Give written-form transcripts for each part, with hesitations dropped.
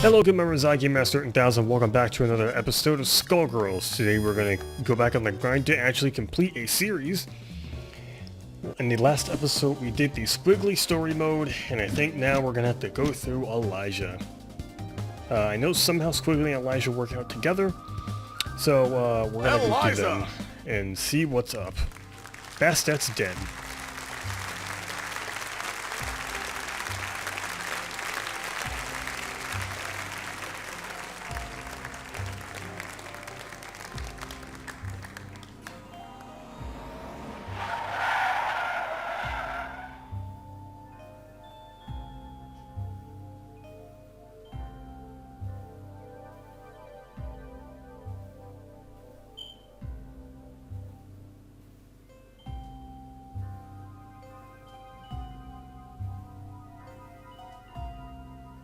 Hello, good members, I Game 1000. Welcome back to another episode of Skullgirls. Today we're going to go back on the grind to actually complete a series. In the last episode we did the Squiggly story mode, and I think now we're going to have to go through Eliza. I know somehow Squiggly and Eliza work out together, so we're going to go through them and see what's up. Bastet's dead.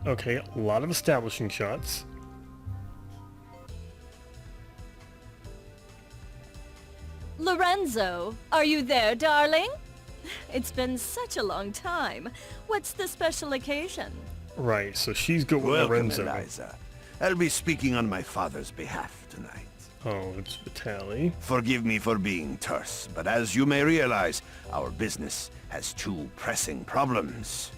Okay, a lot of establishing shots. Lorenzo, are you there, darling? It's been such a long time. What's the special occasion? Right, so she's good with Welcome, Lorenzo. Eliza. I'll be speaking on my father's behalf tonight. Oh, it's Vitaly. Forgive me for being terse, but as you may realize, our business has two pressing problems.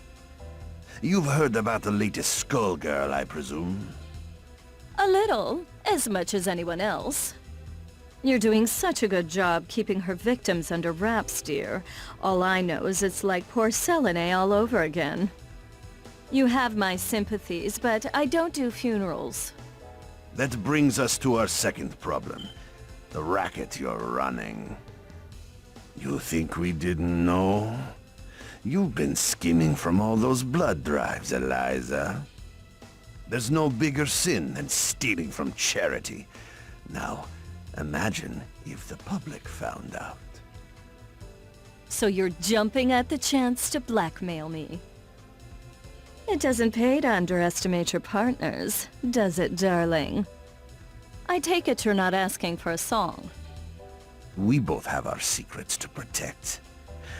You've heard about the latest Skullgirl, I presume? A little, as much as anyone else. You're doing such a good job keeping her victims under wraps, dear. All I know is it's like porcelain all over again. You have my sympathies, but I don't do funerals. That brings us to our second problem. The racket you're running. You think we didn't know? You've been skimming from all those blood drives, Eliza. There's no bigger sin than stealing from charity. Now, imagine if the public found out. So you're jumping at the chance to blackmail me. It doesn't pay to underestimate your partners, does it, darling? I take it you're not asking for a song. We both have our secrets to protect.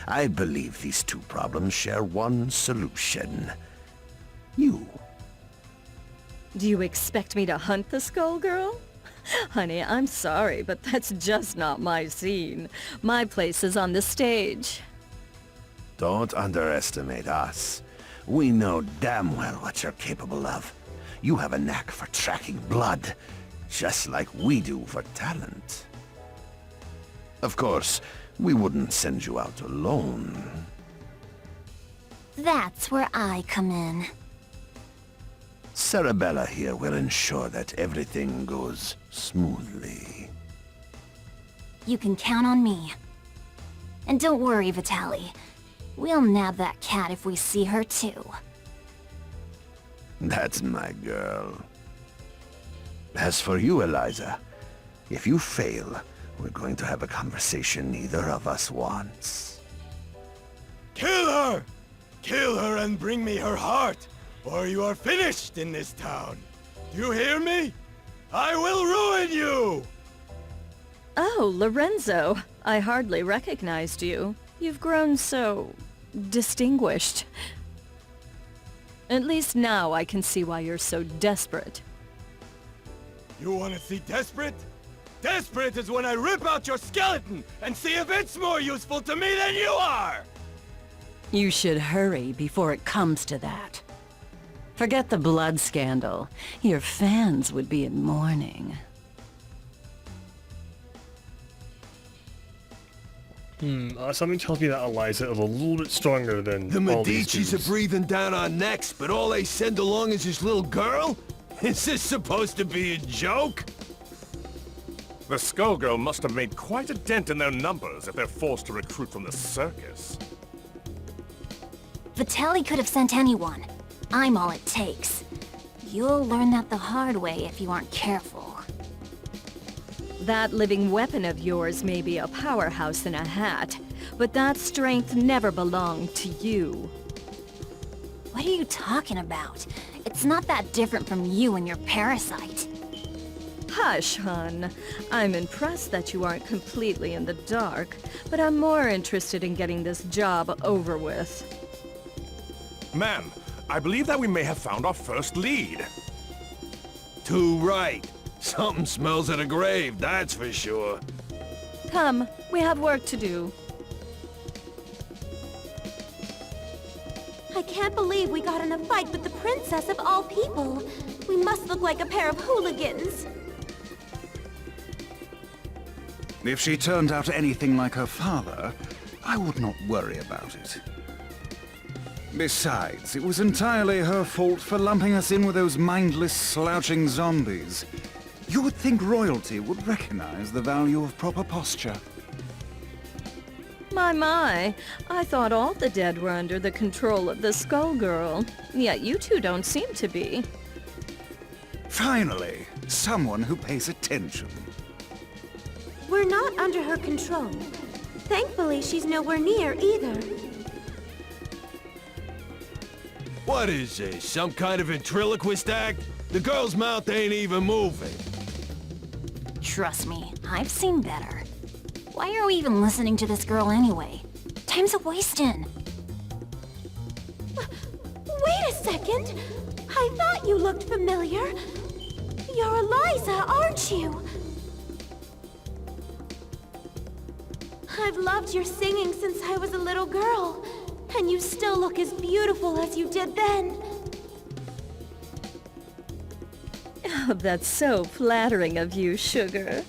I believe these two problems share one solution. You. Do you expect me to hunt the Skullgirl? Honey, I'm sorry, but that's just not my scene. My place is on the stage. Don't underestimate us. We know damn well what you're capable of. You have a knack for tracking blood, just like we do for talent. Of course, we wouldn't send you out alone. That's where I come in. Cerebella here will ensure that everything goes smoothly. You can count on me. And don't worry, Vitaly. We'll nab that cat if we see her too. That's my girl. As for you, Eliza, if you fail, we're going to have a conversation neither of us wants. Kill her! Kill her and bring me her heart, or you are finished in this town. Do you hear me? I will ruin you! Oh, Lorenzo. I hardly recognized you. You've grown so distinguished. At least now I can see why you're so desperate. You want to see desperate? Desperate is when I rip out your skeleton and see if it's more useful to me than you are! You should hurry before it comes to that. Forget the blood scandal. Your fans would be in mourning. Something tells me that Eliza is a little bit stronger than The all these Medici's dudes. are breathing down our necks, but all they send along is this little girl? Is this supposed to be a joke? The Skullgirl must have made quite a dent in their numbers if they're forced to recruit from the circus. Vitaly could have sent anyone. I'm all it takes. You'll learn that the hard way if you aren't careful. That living weapon of yours may be a powerhouse in a hat, but that strength never belonged to you. What are you talking about? It's not that different from you and your parasite. Hush, hun. I'm impressed that you aren't completely in the dark, but I'm more interested in getting this job over with. Ma'am, I believe that we may have found our first lead. Too right. Something smells at a grave, that's for sure. Come, we have work to do. I can't believe we got in a fight with the princess of all people. We must look like a pair of hooligans. If she turned out anything like her father, I would not worry about it. Besides, it was entirely her fault for lumping us in with those mindless, slouching zombies. You would think royalty would recognize the value of proper posture. My, I thought all the dead were under the control of the Skullgirl. Yet you two don't seem to be. Finally, someone who pays attention. We're not under her control. Thankfully, she's nowhere near either. What is this, some kind of ventriloquist act? The girl's mouth ain't even moving. Trust me, I've seen better. Why are we even listening to this girl anyway? Time's a-wasting. Wait a second! I thought you looked familiar. You're Eliza, aren't you? I've loved your singing since I was a little girl, and you still look as beautiful as you did then. Oh, that's so flattering of you, Sugar.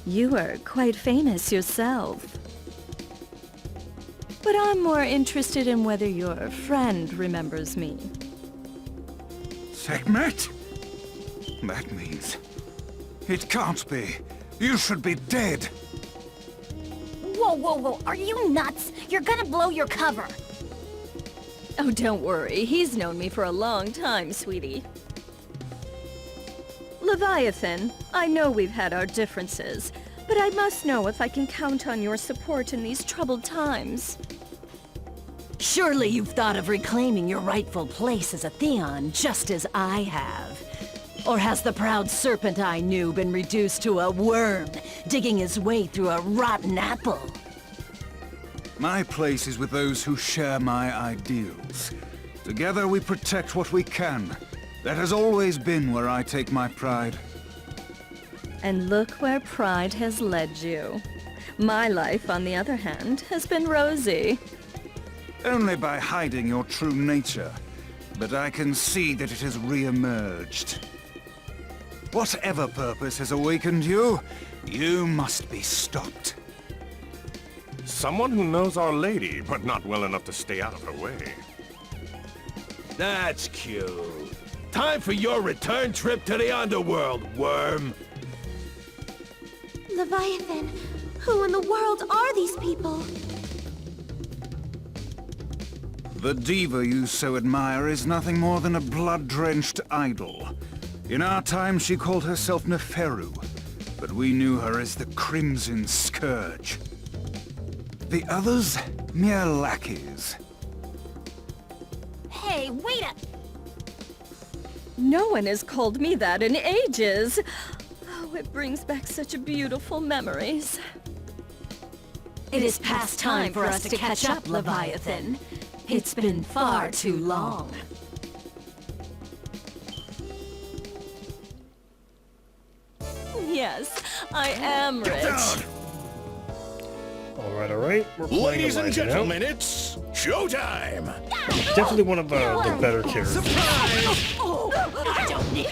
You are quite famous yourself. But I'm more interested in whether your friend remembers me. Sekhmet? That means... It can't be. You should be dead. Whoa, whoa, whoa, are you nuts? You're gonna blow your cover. Oh, don't worry. He's known me for a long time, sweetie. Leviathan, I know we've had our differences, but I must know if I can count on your support in these troubled times. Surely you've thought of reclaiming your rightful place as a Theon, just as I have. Or has the proud serpent I knew been reduced to a worm, digging his way through a rotten apple? My place is with those who share my ideals. Together we protect what we can. That has always been where I take my pride. And look where pride has led you. My life, on the other hand, has been rosy. Only by hiding your true nature. But I can see that it has re-emerged. Whatever purpose has awakened you, you must be stopped. Someone who knows Our Lady, but not well enough to stay out of her way. That's cute. Time for your return trip to the underworld, worm. Leviathan, who in the world are these people? The diva you so admire is nothing more than a blood-drenched idol. In our time, she called herself Neferu, but we knew her as the Crimson Scourge. The others, mere lackeys. Hey, wait up! No one has called me that in ages. Oh, it brings back such beautiful memories. It is past time for us to catch up, Leviathan. It's been far too long. Yes, I am rich. Alright. We're playing Ladies and Eliza now. gentlemen, it's showtime! Definitely one of the better characters. I don't need...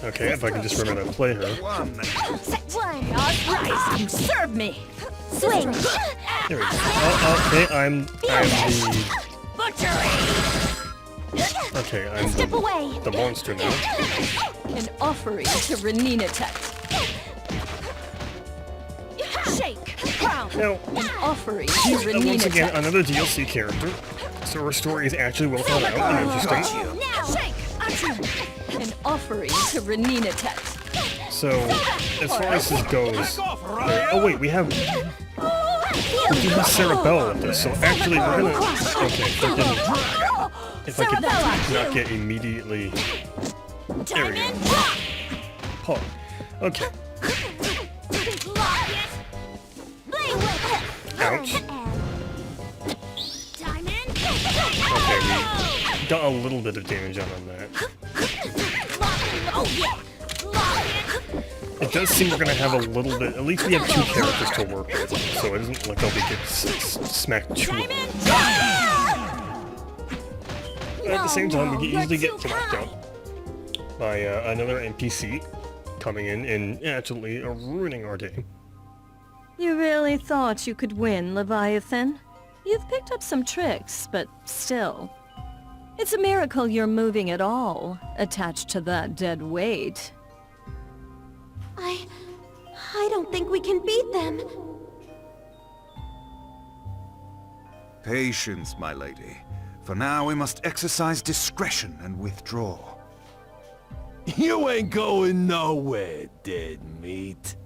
Okay, if I can just remember to play her. One. Rise, you serve me! Swing! There we go. Okay, I'm the... Okay, I'm Step away! the monster now. An offering to Renina Tech. Shake! Crown! Now, An offering to once Renina again, Tech. another DLC character. So her story is actually well thought out and interesting. Now! Shake! An offering to Renina Tech. So, as far as this goes... Oh wait, we have... We do have Cerebella with this, so actually we're gonna... Okay, if I could not get immediately... There we go. Pog. Okay. Ouch. Okay, we got a little bit of damage on that. Oh, yeah! It does seem we're gonna have a little bit. At least we have 2 characters to work with, so it isn't like they'll be get smacked too hard. But at the same time, we usually get knocked out by another NPC coming in and absolutely ruining our day. You really thought you could win, Leviathan? You've picked up some tricks, but still. It's a miracle you're moving at all, attached to that dead weight. I don't think we can beat them. Patience, my lady. For now, we must exercise discretion and withdraw. You ain't going nowhere, dead meat.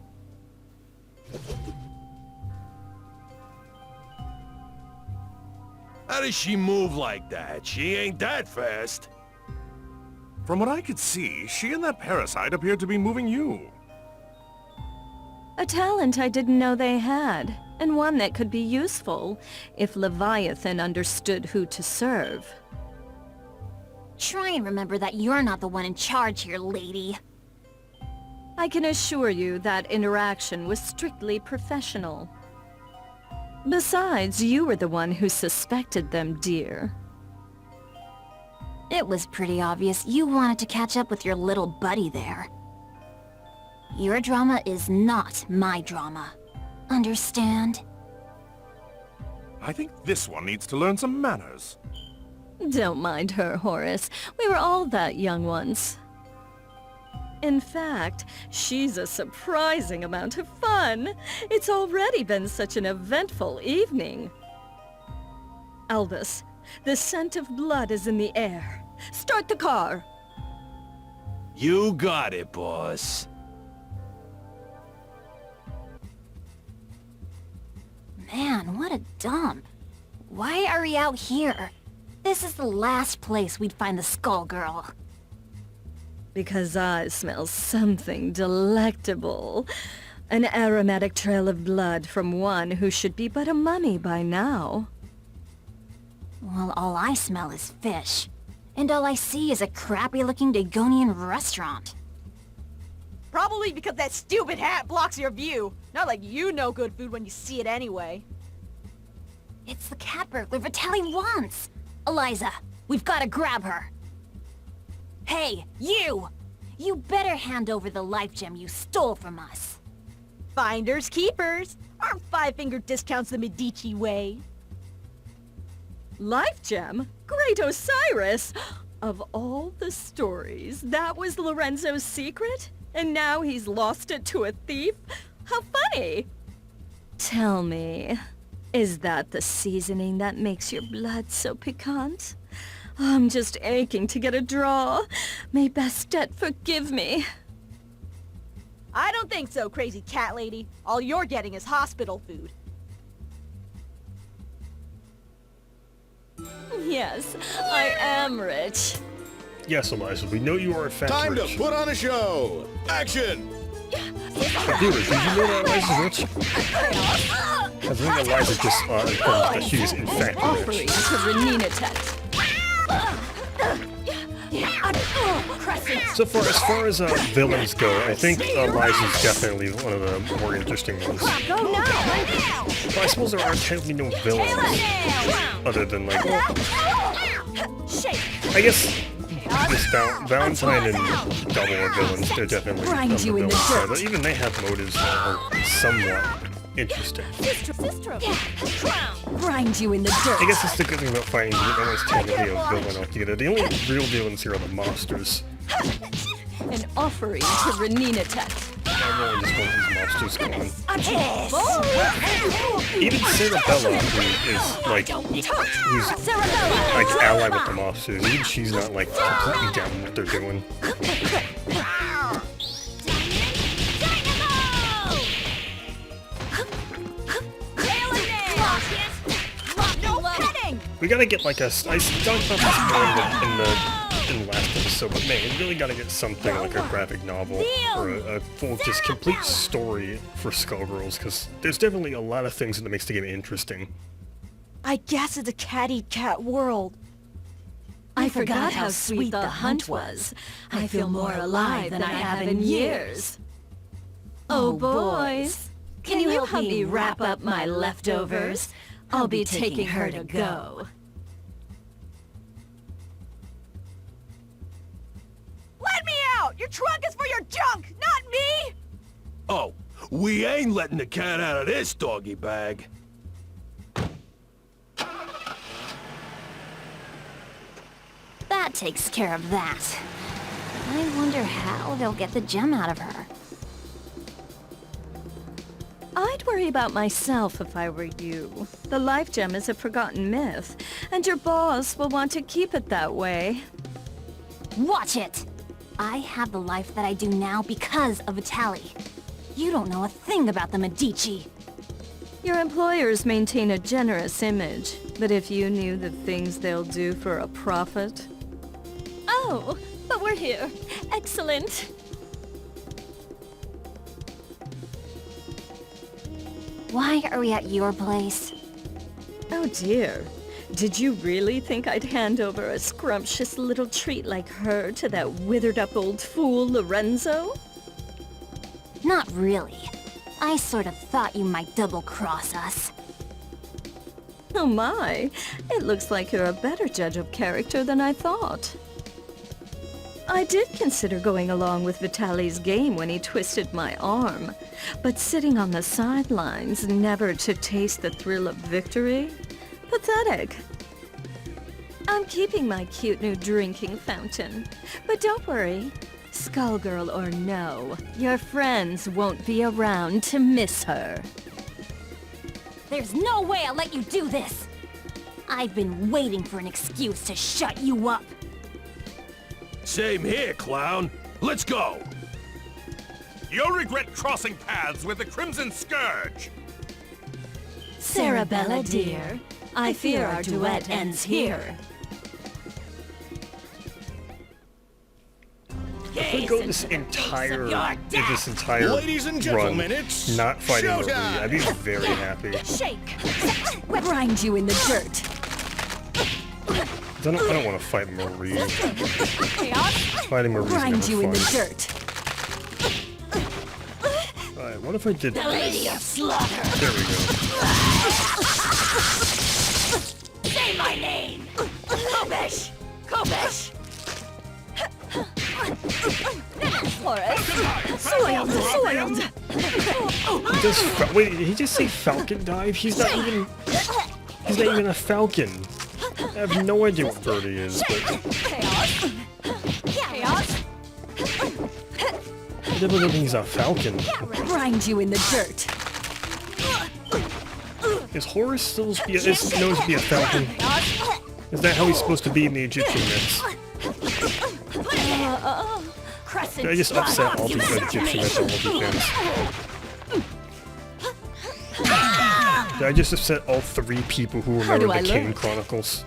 How does she move like that? She ain't that fast. From what I could see, she and that parasite appeared to be moving you. A talent I didn't know they had, and one that could be useful if Leviathan understood who to serve. Try and remember that you're not the one in charge here, lady. I can assure you that interaction was strictly professional. Besides, you were the one who suspected them, dear. It was pretty obvious you wanted to catch up with your little buddy there. Your drama is not my drama. Understand? I think this one needs to learn some manners. Don't mind her, Horace. We were all that young once. In fact, she's a surprising amount of fun. It's already been such an eventful evening. Albus, the scent of blood is in the air. Start the car! You got it, boss. Man, what a dump. Why are we out here? This is the last place we'd find the Skullgirl. Because I smell something delectable. An aromatic trail of blood from one who should be but a mummy by now. Well, all I smell is fish. And all I see is a crappy-looking Dagonian restaurant. Probably because that stupid hat blocks your view. Not like you know good food when you see it anyway. It's the cat burglar Vitaly wants! Eliza, we've got to grab her. Hey, you! You better hand over the life gem you stole from us. Finders keepers. Aren't five-finger discounts the Medici way? Life gem? Great Osiris! Of all the stories, that was Lorenzo's secret? And now he's lost it to a thief? How funny! Tell me, is that the seasoning that makes your blood so piquant? I'm just aching to get a draw. May Bastet forgive me. I don't think so, crazy cat lady. All you're getting is hospital food. Yes, I am rich. Yes, Eliza, we know you are in fact Time rich. to put on a show! Action! But dude, did you know that Eliza's rich? I think Eliza just informed that she is in fact Offering rich. to Renina Tet. So far, as far as villains go, I think Eliza's definitely one of the more interesting ones. Go now! But I suppose there are technically no villains other than like, well, I guess this Valentine and Double are villains. They're definitely Grind you in the villains, dirt. but even they have motives that are somewhat interesting. Grind you in the dirt. I guess that's the good thing about fighting. You don't always technically a villain altogether. The only real villains here are the monsters. An offering to Renina Tet. I really just want these monsters gone. Yes. Even Cerebella, who is like, who's like allied with the monsters, even she's not like completely down with what they're doing. We gotta get like a. I talked about this more in the last episode, but man, we really gotta get something like a graphic novel or a full, just complete story for Skullgirls, because there's definitely a lot of things that makes the game interesting. I guess it's a cat-eat-cat world. I forgot how sweet the hunt was. I feel more alive than I have in years. Oh, boys, can you help me wrap up my leftovers? I'll be taking her to go. Let me out! Your trunk is for your junk, not me! Oh, we ain't letting the cat out of this doggy bag. That takes care of that. I wonder how they'll get the gem out of her. I'd worry about myself if I were you. The life gem is a forgotten myth, and your boss will want to keep it that way. Watch it! I have the life that I do now because of Vitaly. You don't know a thing about the Medici. Your employers maintain a generous image, but if you knew the things they'll do for a profit... Oh, but we're here. Excellent. Why are we at your place? Oh dear. Did you really think I'd hand over a scrumptious little treat like her to that withered-up old fool, Lorenzo? Not really. I sort of thought you might double-cross us. Oh my, it looks like you're a better judge of character than I thought. I did consider going along with Vitaly's game when he twisted my arm, but sitting on the sidelines, never to taste the thrill of victory? Pathetic. I'm keeping my cute new drinking fountain, but don't worry. Skullgirl or no, your friends won't be around to miss her. There's no way I'll let you do this! I've been waiting for an excuse to shut you up. Same here, clown. Let's go! You'll regret crossing paths with the Crimson Scourge! Sarabella, dear, I fear our duet ends here. If we go this entire Ladies and gentlemen, run it's not fighting Marie, showtime! I'd be very happy. Shake! Grind you in the dirt. I don't want to fight Marie. Fighting Marie's Grind never you in the fun. dirt. Alright, what if I did The Lady of Slaughter. There we go. Say my name. Kobesh. Kobesh. Soiled, soiled! Wait, did he just say falcon dive? He's not even a falcon. I have no idea what bird he is, but Chaos. Chaos. I never think he's a falcon. Grind you in the dirt. Is Horus known to be a falcon? Is that how he's supposed to be in the Egyptian myths? Did I just upset all the Egyptian mythology fans? Did I just upset all 3 people who remember the Kane Chronicles?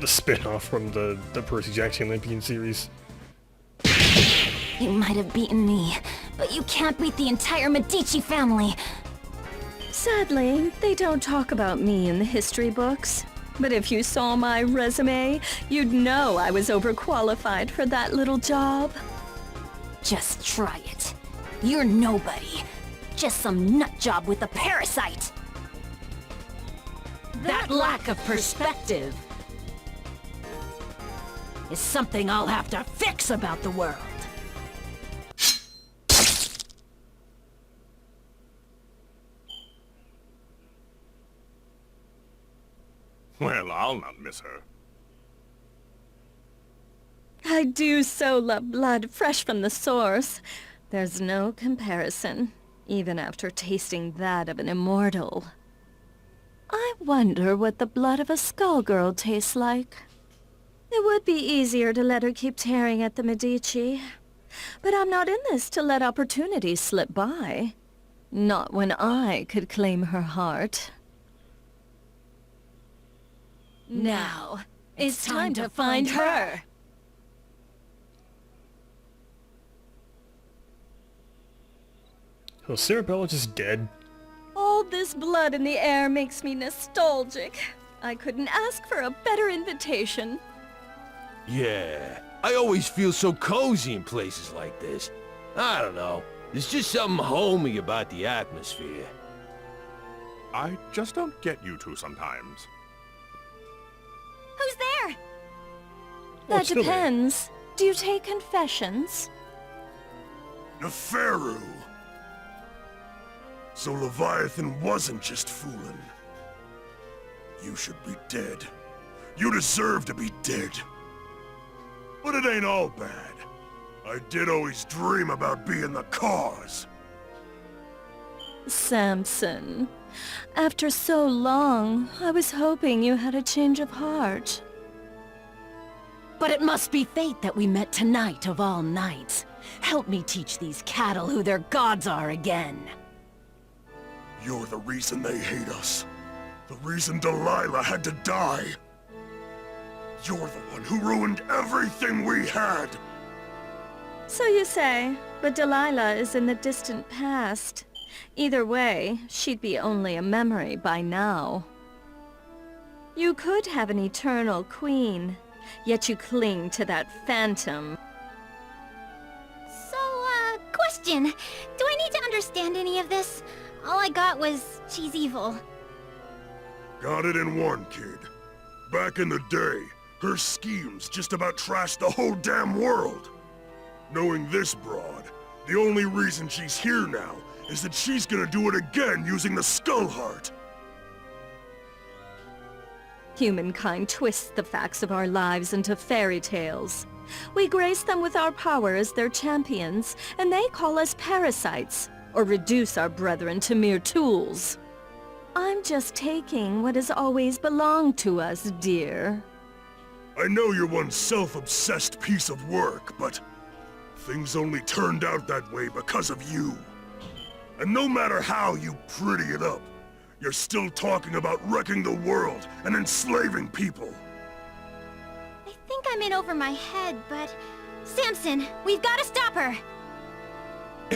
The spin-off from the Percy Jackson Olympian series? You might have beaten me, but you can't beat the entire Medici family. Sadly, they don't talk about me in the history books. But if you saw my resume, you'd know I was overqualified for that little job. Just try it. You're nobody. Just some nut job with a parasite. That lack of perspective is something I'll have to fix about the world. Well, I'll not miss her. I do so love blood fresh from the source. There's no comparison, even after tasting that of an immortal. I wonder what the blood of a Skullgirl tastes like. It would be easier to let her keep tearing at the Medici. But I'm not in this to let opportunities slip by. Not when I could claim her heart. Now, it's time to find her! So Sarabella just dead? All this blood in the air makes me nostalgic. I couldn't ask for a better invitation. Yeah, I always feel so cozy in places like this. I don't know. There's just something homey about the atmosphere. I just don't get you two sometimes. Who's there? That Philly. depends. Do you take confessions? Neferu! So Leviathan wasn't just fooling. You should be dead. You deserve to be dead. But it ain't all bad. I did always dream about being the cause. Samson, after so long, I was hoping you had a change of heart. But it must be fate that we met tonight of all nights. Help me teach these cattle who their gods are again. You're the reason they hate us. The reason Delilah had to die. You're the one who ruined everything we had. So you say, but Delilah is in the distant past. Either way, she'd be only a memory by now. You could have an eternal queen, yet you cling to that phantom. So, question. Do I need to understand any of this? All I got was she's evil. Got it in one, kid. Back in the day, her schemes just about trashed the whole damn world. Knowing this broad, the only reason she's here now is that she's gonna do it again using the Skull Heart. Humankind twists the facts of our lives into fairy tales. We grace them with our power as their champions, and they call us parasites, or reduce our brethren to mere tools. I'm just taking what has always belonged to us, dear. I know you're one self-obsessed piece of work, but things only turned out that way because of you. And no matter how you pretty it up, you're still talking about wrecking the world and enslaving people. I think I'm in over my head, but... Samson, we've got to stop her!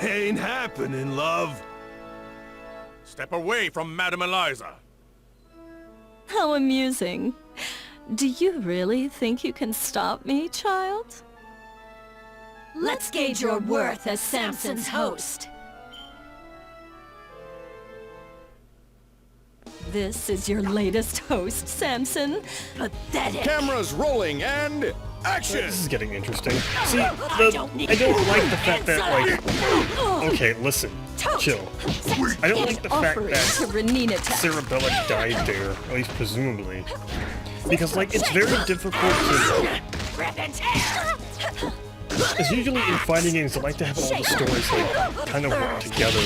Ain't happening, love. Step away from Madame Eliza. How amusing. Do you really think you can stop me, child? Let's gauge your worth as Samson's host. This is your latest host, Samson. Pathetic. Cameras rolling and action! This is getting interesting. See, I don't like the fact that, like... Okay, listen. Chill. I don't like the fact Offering that to Renina to... Cerebella died there, at least presumably. Because, like, it's very difficult to... Because usually in fighting games, I like to have all the stories, like, kind of work together,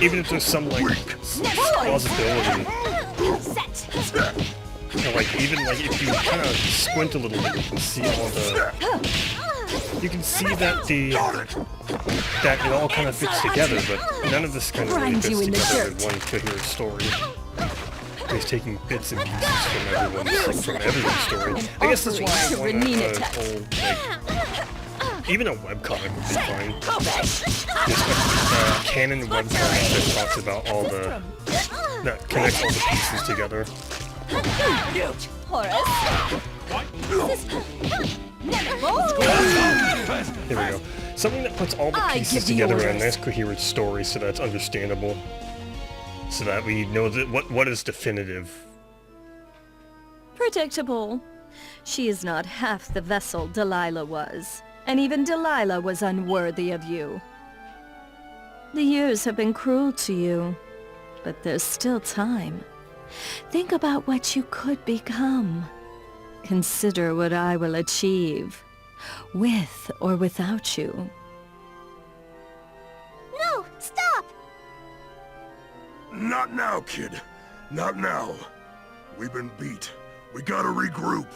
even if there's some, like, plausibility. Or, like, even, like, if you kind of squint a little bit, you can see all the... You can see that that it all kind of fits together, but none of this kind of really fits together in one coherent story. He's taking bits and pieces from everyone's story. I guess that's why I want a whole, like, even a webcomic would be fine. Just a canon webcomic that talks about all the, that connects all the pieces together. Here we go. Something that puts all the pieces together in a nice coherent story so that's understandable. So that we know that what is definitive. Predictable. She is not half the vessel Delilah was, and even Delilah was unworthy of you. The years have been cruel to you, but there's still time. Think about what you could become. Consider what I will achieve, with or without you. No! Stop! Not now, kid. Not now. We've been beat. We gotta regroup.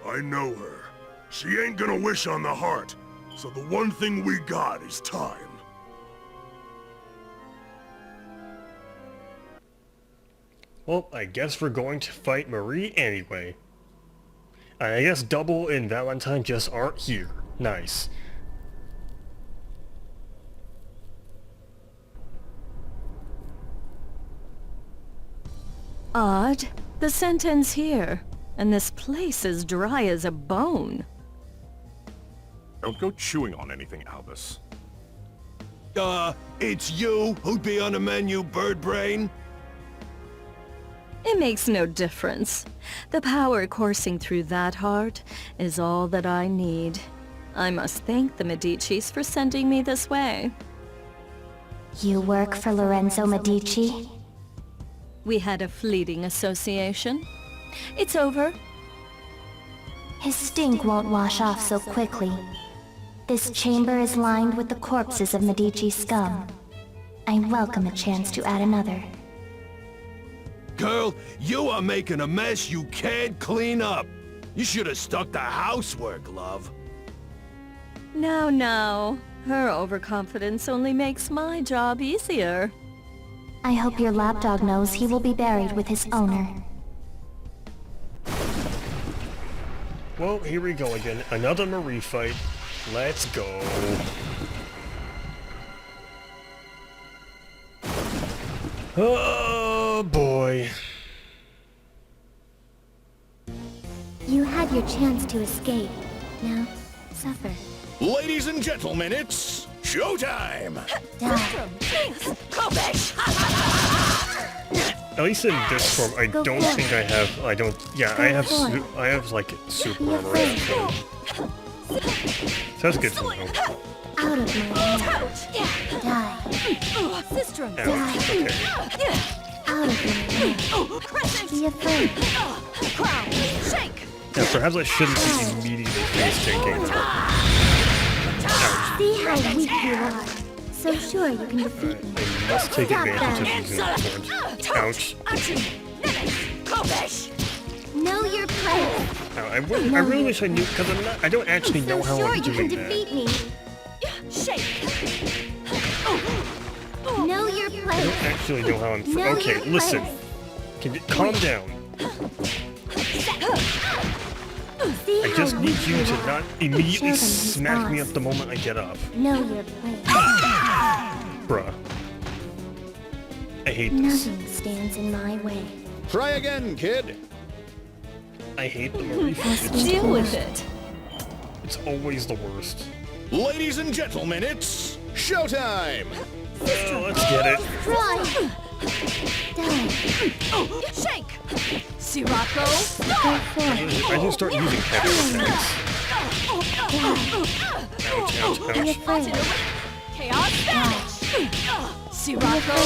I know her. She ain't gonna wish on the heart, so the one thing we got is time. Well, I guess we're going to fight Marie anyway. And I guess Double and Valentine just aren't here. Nice. Odd. The sentence here. And this place is dry as a bone. Don't go chewing on anything, Albus. It's you who'd be on the menu, bird brain? It makes no difference. The power coursing through that heart is all that I need. I must thank the Medicis for sending me this way. You work for Lorenzo Medici? We had a fleeting association. It's over. His stink won't wash off so quickly. This chamber is lined with the corpses of Medici scum. I welcome a chance to add another. Girl, you are making a mess you can't clean up. You should have stuck to housework, love. No. Her overconfidence only makes my job easier. I hope your lapdog knows he will be buried with his owner. Well, here we go again. Another Marie fight. Let's go. Oh boy. You had your chance to escape. Now, suffer. Ladies and gentlemen, it's showtime! Die. At least in this form, I don't think I have. I don't. Yeah, I have like super armor. Right? So that's good for me. Out of my way. Die. Sistrum. Ouch. Okay. Out of my way. Be afraid. Crown. Shake. Yeah, perhaps I shouldn't be immediately face taking. See how weak you are. So sure you can defeat me. I must take advantage of using that sword. Ouch. Know your place. Ow, I really wish I knew, because I don't actually know how I'm you can doing defeat that. me. Shake. Know your I place. don't actually know how I'm. Know Okay, your listen. place. Calm down. See I how just need weak you to are. not immediately Show them who's smack me boss. up the moment I get up. Know your place. Bruh. I hate this. Nothing stands in my way. Try again, kid! I hate the Marie. Deal with it. It's always the worst. Ladies and gentlemen, it's showtime! Let's get it. Try. Die. Shake. Sirocco. Go for it. I can start using heavy attacks. Ouch, Be afraid. Chaos Vanish. Sirocco.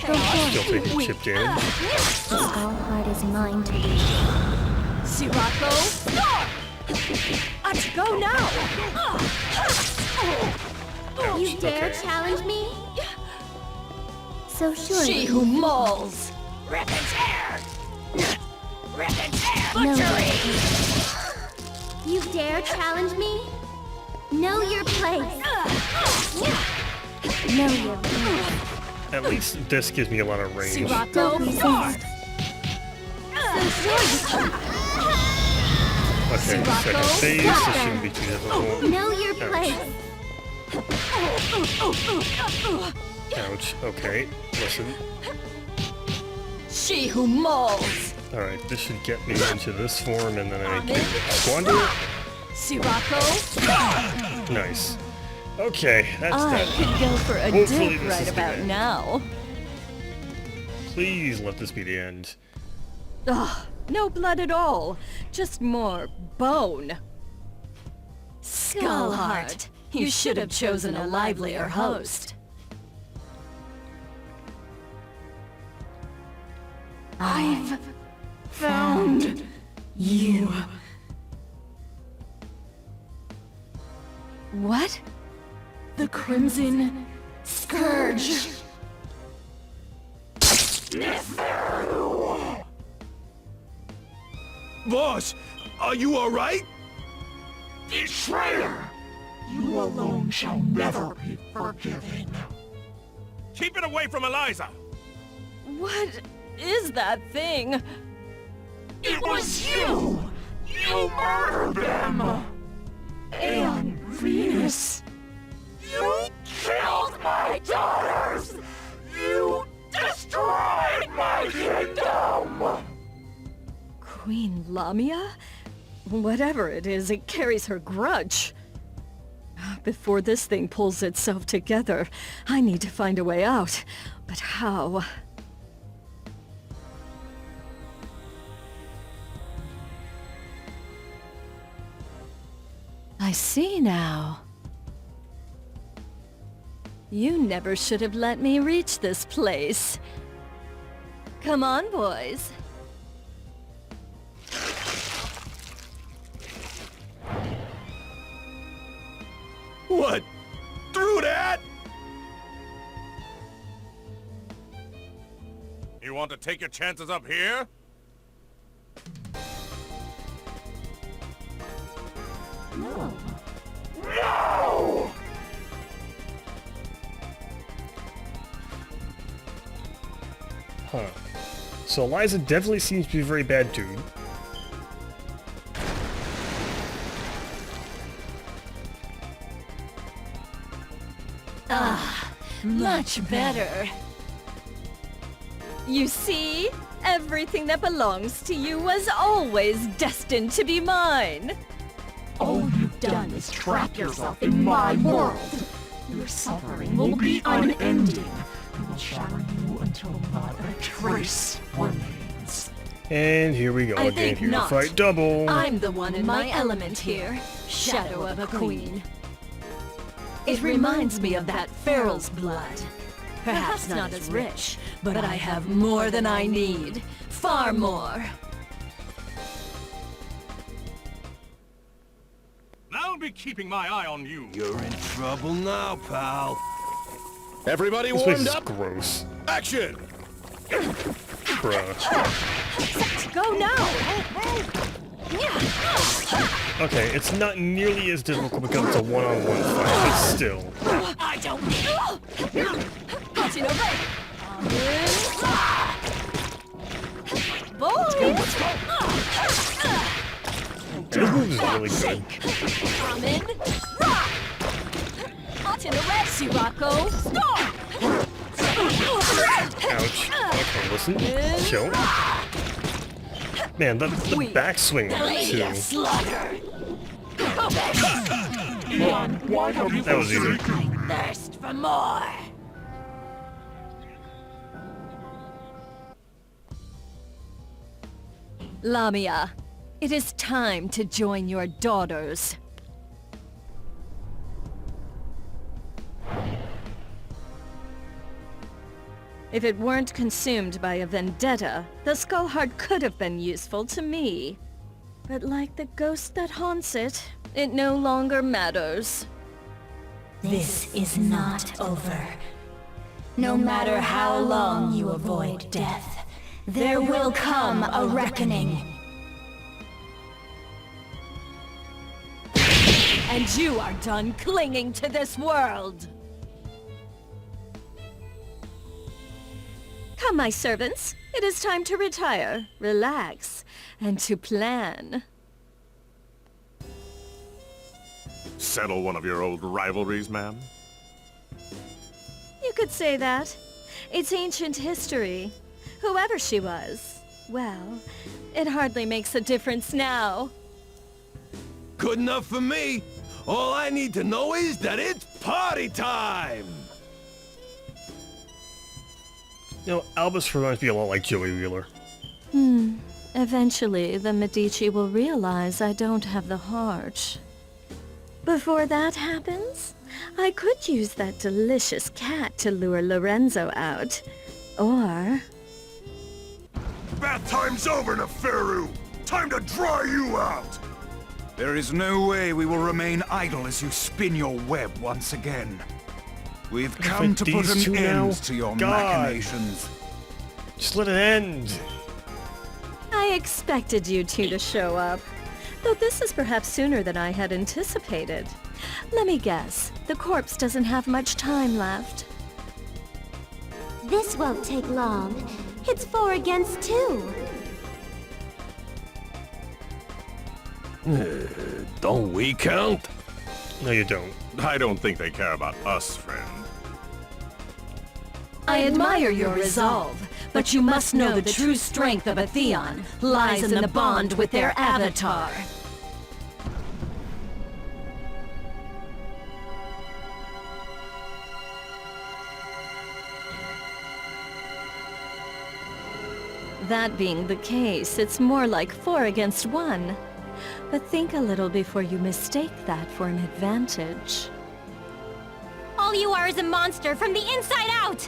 Go for Still it. taking chip damage. This all heart is mine to lose. Sirocco. Go now. You dare okay. challenge me? So sure She you who can mauls. know You dare challenge me? Know your place. Know your place. At least this gives me a lot of range. Sirocco. Don't resist. So sure you can. Okay, second phase. This shouldn't be too difficult. Know your place. Ouch. Okay, listen. She who mauls. Alright, this should get me into this form and then I can squander it. Sirocco. Nice. Okay, that's I that. could go for a Hopefully dip this right is the about end. now. Please let this be the end. Ugh, no blood at all. Just more bone. Skullheart, you should have chosen a livelier host. I've found you. What? The Crimson Scourge. Boss, are you alright? Betrayer! You alone shall never be forgiven. Keep it away from Eliza! What is that thing? It was you! You murdered them! And Venus! You killed my daughters! You destroyed my kingdom! Queen Lamia? Whatever it is, it carries her grudge. Before this thing pulls itself together, I need to find a way out. But how? I see now. You never should have let me reach this place. Come on, boys. What? Through that? You want to take your chances up here? No. Huh. So Eliza definitely seems to be a very bad dude. Much better. You see? Everything that belongs to you was always destined to be mine. All you've done is trap yourself in my world. Your suffering will be unending. I will shatter you until not a trace remains. And here we go I again. think Here to not. fight double. I'm the one in my element here. Shadow of a queen. It reminds me of that Feral's blood. Perhaps not as rich, but I have more than I need. Far more. I'll be keeping my eye on you. You're in trouble now, pal. Everybody This place warmed is up? gross. Action! Bruh. Go now! Okay, it's not nearly as difficult because it's a one-on-one fight, but still. I don't need. Boys! This move is really good. I'm in. Sirocco, storm! Ouch. Okay, listen. Chill. Man, the backswing on it, too. That was easy. Thirst for more. Lamia, it is time to join your daughters. If it weren't consumed by a vendetta, the skull heart could have been useful to me. But like the ghost that haunts it, it no longer matters. This is not over. No matter how long you avoid death, there will come a reckoning. And you are done clinging to this world! Come, my servants. It is time to retire, relax, and to plan. Settle one of your old rivalries, ma'am? You could say that. It's ancient history. Whoever she was, well, it hardly makes a difference now. Good enough for me. All I need to know is that it's party time! You know, Albus reminds me a lot like Joey Wheeler. Eventually, the Medici will realize I don't have the heart. Before that happens, I could use that delicious cat to lure Lorenzo out. Or... Bath time's over, Neferu! Time to dry you out! There is no way we will remain idle as you spin your web once again. We've come to put these two an now? end to your God. machinations. Just let it end. I expected you two to show up. Though this is perhaps sooner than I had anticipated. Let me guess, the corpse doesn't have much time left. This won't take long. It's 4 against 2. Don't we count? No, you don't. I don't think they care about us, friend. I admire your resolve, But you must know the true strength of a Theon lies in the bond with their avatar. That being the case, it's more like 4 against 1. But think a little before you mistake that for an advantage. All you are is a monster from the inside out!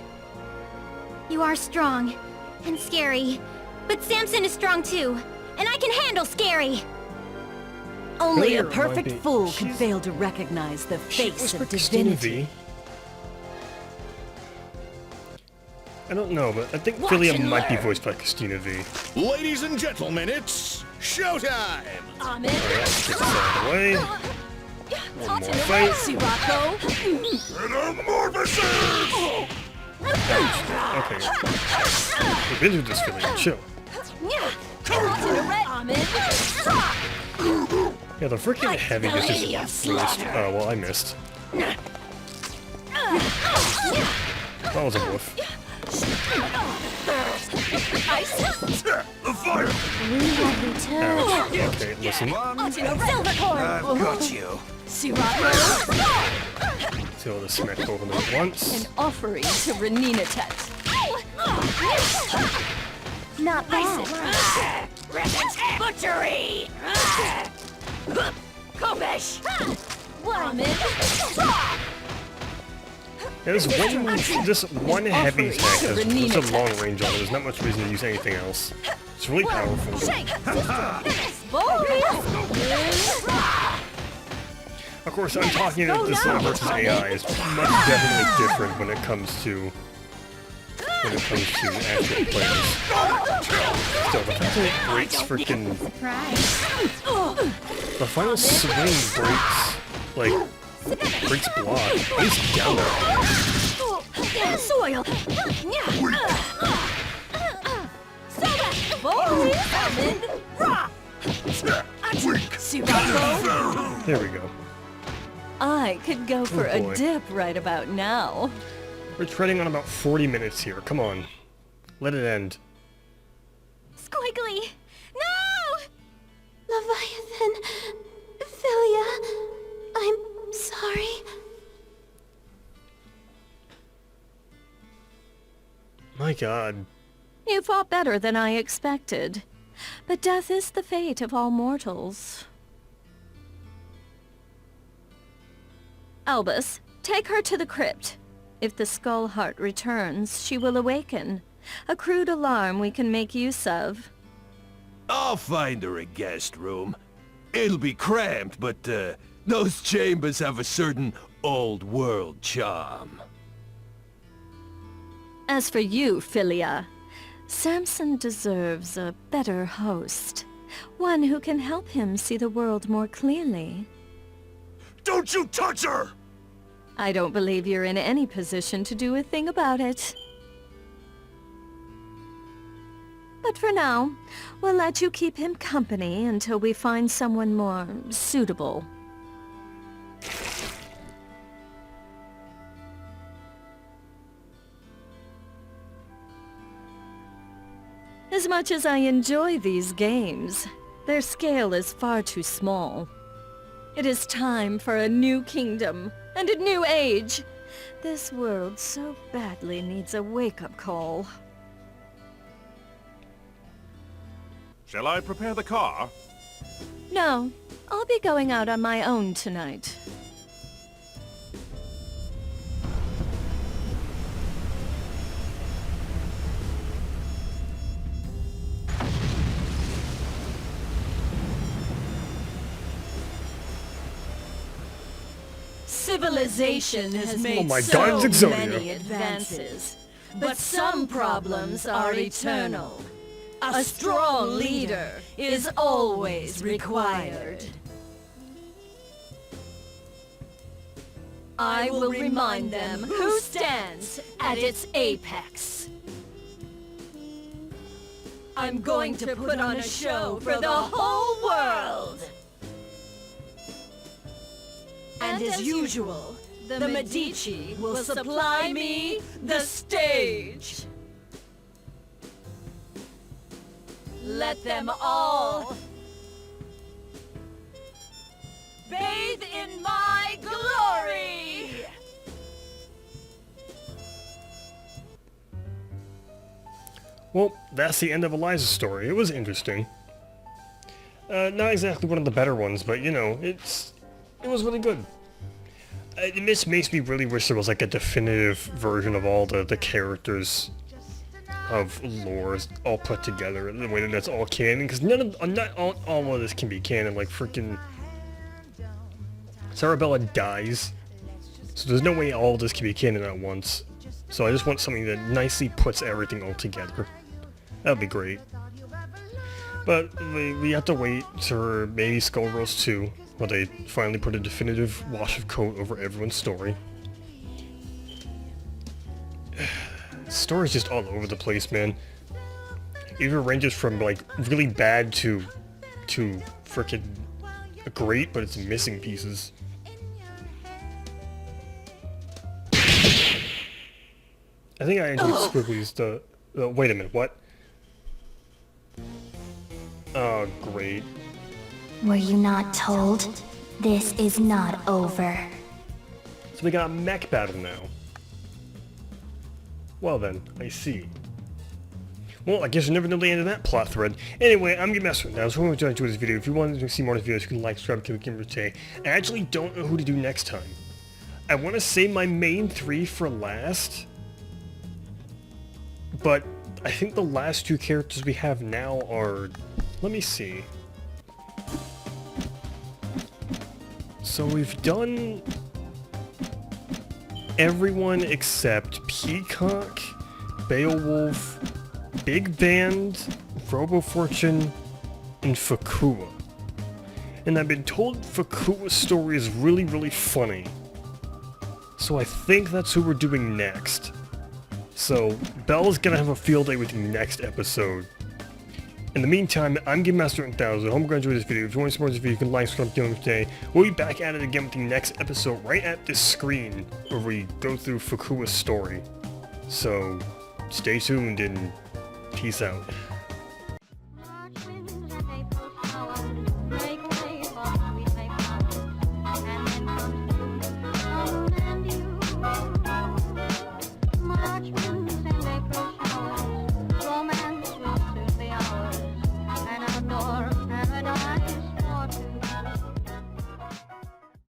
You are strong and scary, but Samson is strong too, and I can handle scary! Only a Earlier, it might perfect be- fool could she's- fail to recognize the She face whispered of Christina divinity. V. I don't know, but I think Watch Philia and might be learn. voiced by Christina V. Ladies and gentlemen, it's showtime! Amen. Alright, let's get this out of the way. One more fight. Sirocco. Okay. We've been through this, Philia. Chill. Yeah, the freaking heavy just is released. Oh, well, I missed. That was a woof. The fire! Ouch. Okay, listen. I've got you. Sirocco. See all the smack both of them at once. An offering to Reninatet. Not bad. Butchery. Kobesh. Yeah, this one heavy attack has such a long range on it. There's not much reason to use anything else. It's really powerful. Of course, I'm talking that this one versus AI is much definitely different when it comes to actual players. Still, the fact that it breaks freaking the final swing breaks block. At least down there. Soil. Sirocco. There we go. I could go for a boy. dip right about now. We're treading on about 40 minutes here. Come on. Let it end. Squiggly! No! Leviathan, Philia, I'm sorry. My god. You fought better than I expected. But death is the fate of all mortals. Albus, take her to the crypt. If the Skull Heart returns, she will awaken. A crude alarm we can make use of. I'll find her a guest room. It'll be cramped, but those chambers have a certain old-world charm. As for you, Philia, Samson deserves a better host. One who can help him see the world more clearly. Don't you touch her! I don't believe you're in any position to do a thing about it. But for now, we'll let you keep him company until we find someone more suitable. As much as I enjoy these games, their scale is far too small. It is time for a new kingdom and a new age. This world so badly needs a wake-up call. Shall I prepare the car? No, I'll be going out on my own tonight. Civilization has made my so God, it's Exodia. many advances, but some problems are eternal. A strong leader is always required. I will remind them who stands at its apex. I'm going to put on a show for the whole world. And as usual, the Medici will supply me the stage. Let them all bathe in my glory! Well, that's the end of Eliza's story. It was interesting. Not exactly one of the better ones, but you know, it was really good. This makes me really wish there was like a definitive version of all the characters of lore all put together in the way that that's all canon, because not all of this can be canon. Like freaking Sarabella dies, so there's no way all of this can be canon at once. So I just want something that nicely puts everything all together. That'd be great. But we have to wait for maybe Skullgirls 2, where they finally put a definitive wash of coat over everyone's story. The story's just all over the place, man. It even ranges from like really bad to frickin' great, but it's missing pieces. I think I enjoyed Squiggly's wait a minute, what? Oh, great. Were you not told? This is not over. So we got a mech battle now. Well then, I see. Well, I guess you never know the end of that plot thread. Anyway, I'm Gamelan now, so I hope you enjoyed this video. If you want to see more of the videos, you can like, subscribe, click the game. I actually don't know who to do next time. I want to save my main 3 for last, but I think the last 2 characters we have now are... Let me see. So we've done everyone except Peacock, Beowulf, Big Band, Robo-Fortune, and Fakua. And I've been told Fakua's story is really, really funny. So I think that's who we're doing next. So Belle's gonna have a field day with you next episode. In the meantime, I'm Gamelan1000. I hope you enjoyed this video. If you want to support this video, you can like, subscribe, give today. We'll be back at it again with the next episode right at this screen where we go through Fakua's story. So, stay tuned and peace out.